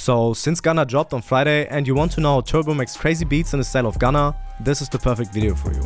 So since Gunna dropped on Friday and you want to know how Turbo makes crazy beats in the style of Gunna, this is the perfect video for you.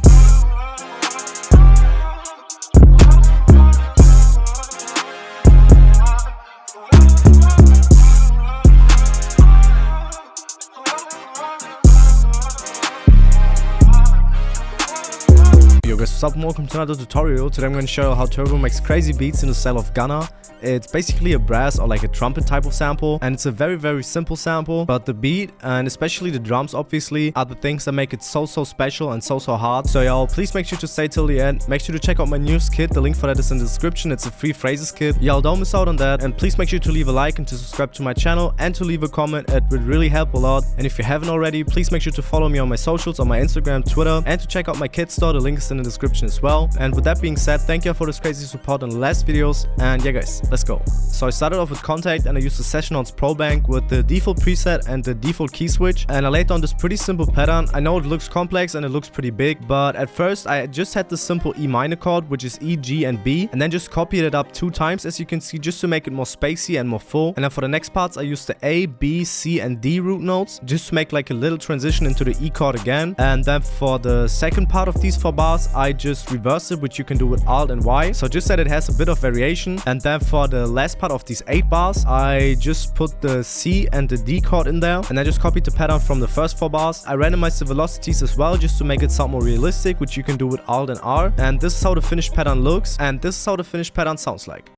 Yo guys, what's up and welcome to another tutorial. Today I'm going to show you how Turbo makes crazy beats in the style of Gunna. It's basically a brass or like a trumpet type of sample, and it's a very simple sample, but the beat and especially the drums obviously are the things that make it so special and so hard. So y'all, please make sure to stay till the end. Make sure to check out my newest kit, the link for that is in the description. It's a free phrases kit. Y'all don't miss out on that, and please make sure to leave a like and to subscribe to my channel and to leave a comment. It would really help a lot. And if you haven't already, please make sure to follow me on my socials, on my Instagram, Twitter, and to check out my kit store. The link is in the description as well. And with that being said, thank you for this crazy support on the last videos, and yeah guys, let's go. So I started off with Contact and I used the Session Notes Pro Bank with the default preset and the default key switch, and I laid down this pretty simple pattern. I know it looks complex and it looks pretty big, but at first I just had the simple E minor chord, which is E, G and B, and then just copied it up 2 times as you can see, just to make it more spacey and more full. And then for the next parts I used the A, B, C and D root notes just to make like a little transition into the E chord again. And then for the second part of these 4 bars I just reversed it, which you can do with Alt and Y, so just that it has a bit of variation. And then for the last part of these 8 bars I just put the C and the D chord in there, and I just copied the pattern from the first 4 bars. I randomized the velocities as well just to make it sound more realistic, which you can do with Alt and R. And this is how the finished pattern looks, and this is how the finished pattern sounds like.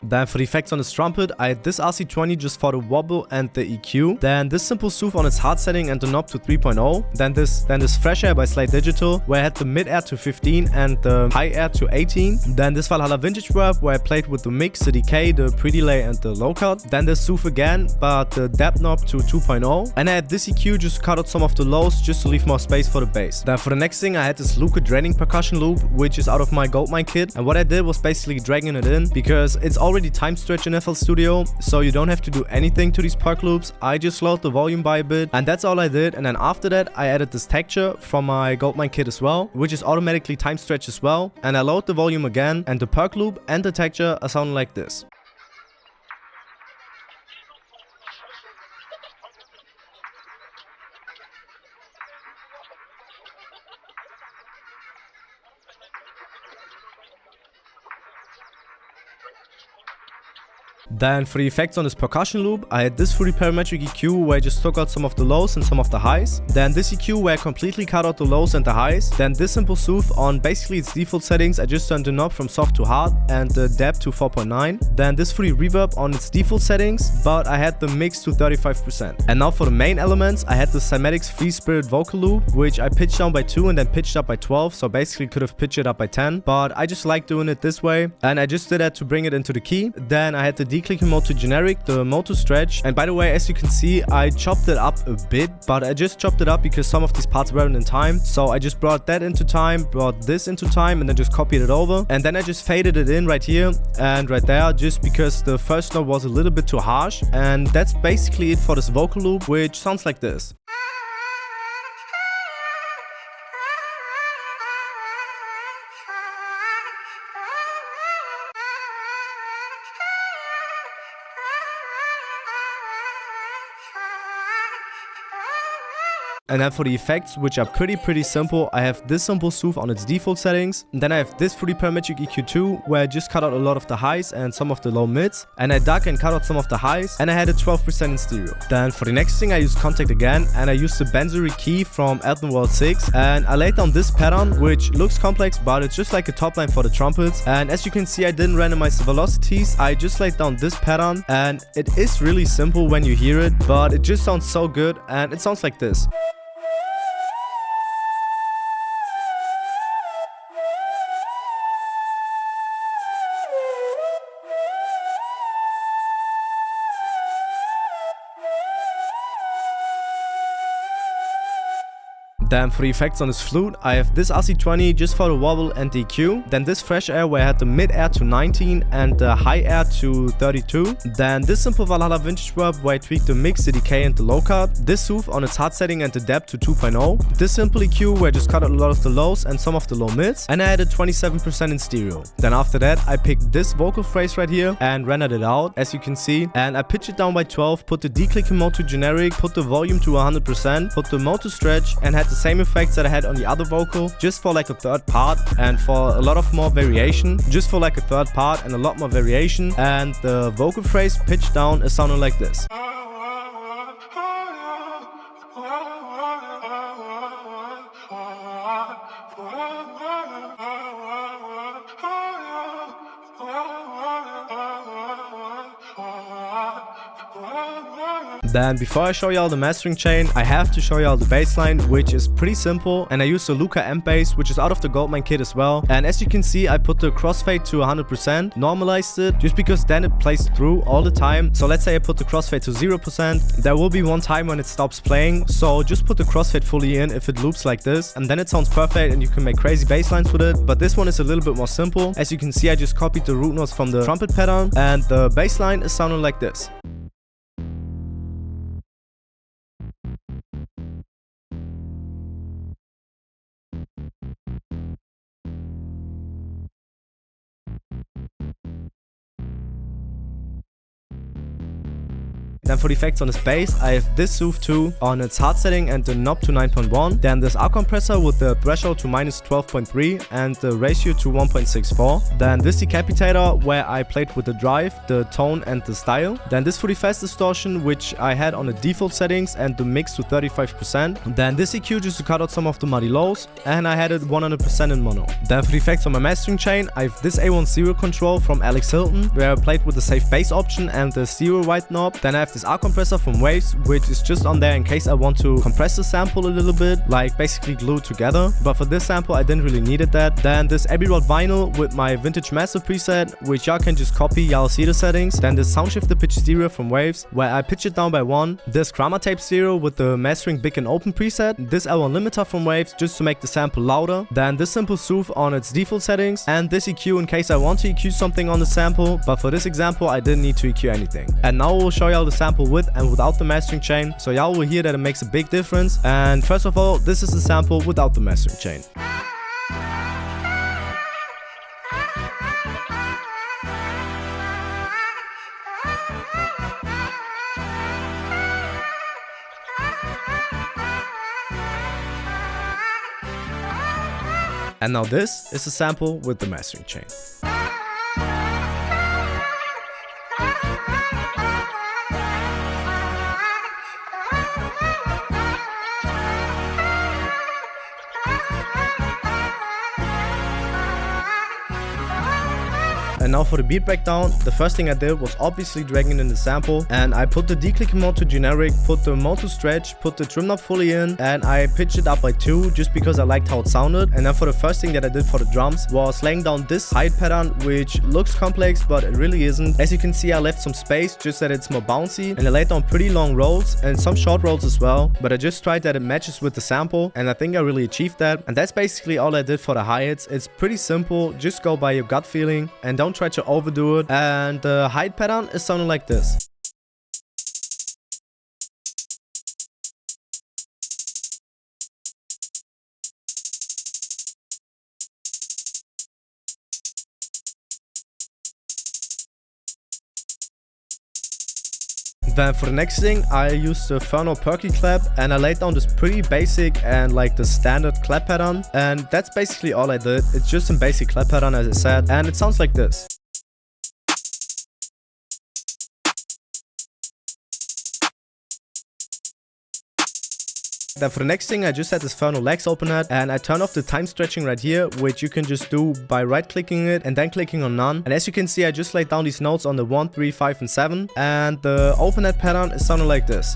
Then for the effects on this trumpet, I had this RC20 just for the wobble and the EQ. Then this simple soothe on its hard setting and the knob to 3.0. Then this fresh air by Slide Digital, where I had the mid air to 15 and the high air to 18. Then this Valhalla vintage verb, where I played with the mix, the decay, the pre-delay and the low cut. Then this soothe again, but the depth knob to 2.0. And I had this EQ just cut out some of the lows just to leave more space for the bass. Then for the next thing I had this Luca draining percussion loop, which is out of my Goldmine kit. And what I did was basically dragging it in because it's already time stretch in FL Studio, so you don't have to do anything to these perk loops. I just lowered the volume by a bit, and that's all I did. And then after that I added this texture from my Goldmine kit as well, which is automatically time stretch as well, and I lowered the volume again, and the perk loop and the texture are sounding like this. Then for the effects on this percussion loop, I had this fully parametric EQ where I just took out some of the lows and some of the highs. Then this EQ where I completely cut out the lows and the highs. Then this simple soothe on basically its default settings, I just turned the knob from soft to hard and the depth to 4.9. Then this fully reverb on its default settings, but I had the mix to 35%. And now for the main elements, I had the Cymatics Free Spirit vocal loop, which I pitched down by 2 and then pitched up by 12, so basically could have pitched it up by 10, but I just like doing it this way, and I just did that to bring it into the key. Then I had the declicking mode to generic, the mode to stretch, and by the way, as you can see, I chopped it up a bit, but I just chopped it up because some of these parts weren't in time, so I just brought that into time, brought this into time, and then just copied it over, and then I just faded it in right here and right there, just because the first note was a little bit too harsh. And that's basically it for this vocal loop, which sounds like this. And then for the effects, which are pretty simple, I have this simple soothe on its default settings. And then I have this fully parametric EQ2, where I just cut out a lot of the highs and some of the low mids. And I dug and cut out some of the highs, and I had it 12% in stereo. Then for the next thing I used Contact again, and I used the Bensory key from Elton World 6. And I laid down this pattern, which looks complex, but it's just like a top line for the trumpets. And as you can see, I didn't randomize the velocities. I just laid down this pattern, and it is really simple when you hear it, but it just sounds so good, and it sounds like this. Then for the effects on this flute, I have this RC20 just for the wobble and the EQ. Then this fresh air where I had the mid air to 19 and the high air to 32. Then this simple Valhalla vintage verb where I tweaked the mix, the decay and the low cut. This soothe on its hard setting and the depth to 2.0. This simple EQ where I just cut out a lot of the lows and some of the low mids. And I added 27% in stereo. Then after that, I picked this vocal phrase right here and rendered it out, as you can see. And I pitched it down by 12, put the declicking mode to generic, put the volume to 100%, put the mode to stretch, and had the same effects that I had on the other vocal, just for like a third part and for a lot of more variation. Just for like a third part and a lot more variation. And the vocal phrase pitched down is sounding like this. Then before I show y'all the mastering chain, I have to show y'all the bassline, which is pretty simple, and I use the Luca M bass, which is out of the Goldmine kit as well. And as you can see, I put the crossfade to 100%, normalized it, just because then it plays through all the time. So let's say I put the crossfade to 0%, there will be one time when it stops playing, so just put the crossfade fully in if it loops like this, and then it sounds perfect and you can make crazy bass lines with it. But this one is a little bit more simple. As you can see, I just copied the root notes from the trumpet pattern, and the bass line is sounding like this. Then for the effects on this bass, I have this soothe 2 on its hard setting and the knob to 9.1. Then this R compressor with the threshold to minus 12.3 and the ratio to 1.64. Then this decapitator where I played with the drive, the tone and the style. Then this for the fast distortion, which I had on the default settings and the mix to 35%. Then this EQ just to cut out some of the muddy lows, and I had it 100% in mono. Then for the effects on my mastering chain, I have this A1 stereo control from Alex Hilton where I played with the safe bass option and the stereo white knob. Then I have this R compressor from Waves, which is just on there in case I want to compress the sample a little bit, like basically glue it together. But for this sample, I didn't really needed that. Then this Abbey Road vinyl with my vintage master preset, which y'all can just copy, y'all see the settings. Then this sound shift the pitch stereo from Waves, where I pitch it down by 1. This chroma tape stereo with the mastering big and open preset. This L1 limiter from Waves, just to make the sample louder. Then this simple soothe on its default settings, and this EQ in case I want to EQ something on the sample. But for this example, I didn't need to EQ anything. And now we'll show y'all the sample with and without the mastering chain, so y'all will hear that it makes a big difference. And first of all, this is the sample without the mastering chain. And now this is the sample with the mastering chain. And now for the beat breakdown, the first thing I did was obviously dragging in the sample, and I put the declicking mode to generic, put the mode to stretch, put the trim knob fully in, and I pitched it up by 2 just because I liked how it sounded. And then for the first thing that I did for the drums was laying down this hide pattern, which looks complex but it really isn't. As you can see, I left some space just that it's more bouncy, and I laid down pretty long rolls and some short rolls as well, but I just tried that it matches with the sample, and I think I really achieved that. And that's basically all I did for the hi-hats. It's pretty simple, just go by your gut feeling and don't try to overdo it. And the hide pattern is sounding like this. Then for the next thing, I used the Ferno Perky clap, and I laid down this pretty basic and like the standard clap pattern, and that's basically all I did. It's just some basic clap pattern, as I said, and it sounds like this. Then for the next thing, I just had this Ferno Legs open hat, and I turn off the time stretching right here, which you can just do by right clicking it and then clicking on none. And as you can see, I just laid down these notes on the 1, 3, 5 and 7, and the open hat pattern is sounding like this.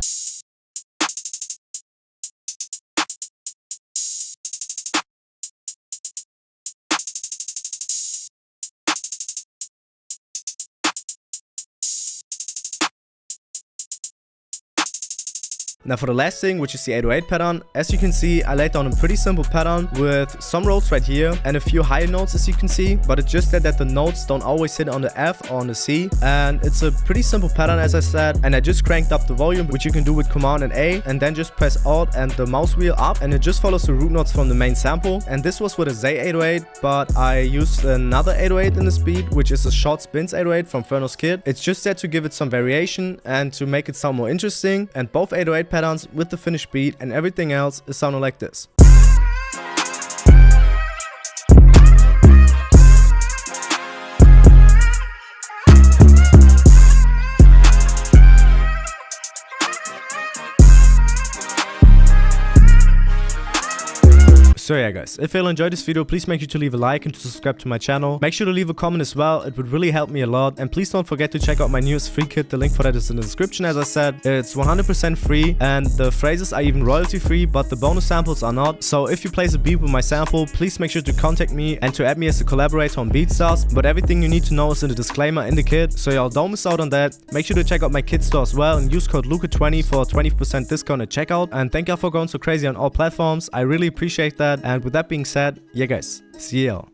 Now for the last thing, which is the 808 pattern, as you can see, I laid down a pretty simple pattern with some rolls right here and a few higher notes, as you can see, but it's just that the notes don't always hit on the F or on the C, and it's a pretty simple pattern, as I said. And I just cranked up the volume, which you can do with Command and A, and then just press Alt and the mouse wheel up, and it just follows the root notes from the main sample. And this was with a Z 808, but I used another 808 in this beat, which is a short spins 808 from Furno's kit. It's just there to give it some variation and to make it sound more interesting, and both 808 patterns with the finished beat and everything else is sounding like this. So yeah guys, if you enjoyed this video, please make sure to leave a like and to subscribe to my channel. Make sure to leave a comment as well, it would really help me a lot. And please don't forget to check out my newest free kit, the link for that is in the description. As I said, it's 100% free and the phrases are even royalty free, but the bonus samples are not. So if you place a beat with my sample, please make sure to contact me and to add me as a collaborator on BeatStars. But everything you need to know is in the disclaimer in the kit, so y'all don't miss out on that. Make sure to check out my kit store as well and use code Luca20 for a 20% discount at checkout. And thank y'all for going so crazy on all platforms, I really appreciate that. And with that being said, yeah guys, see y'all.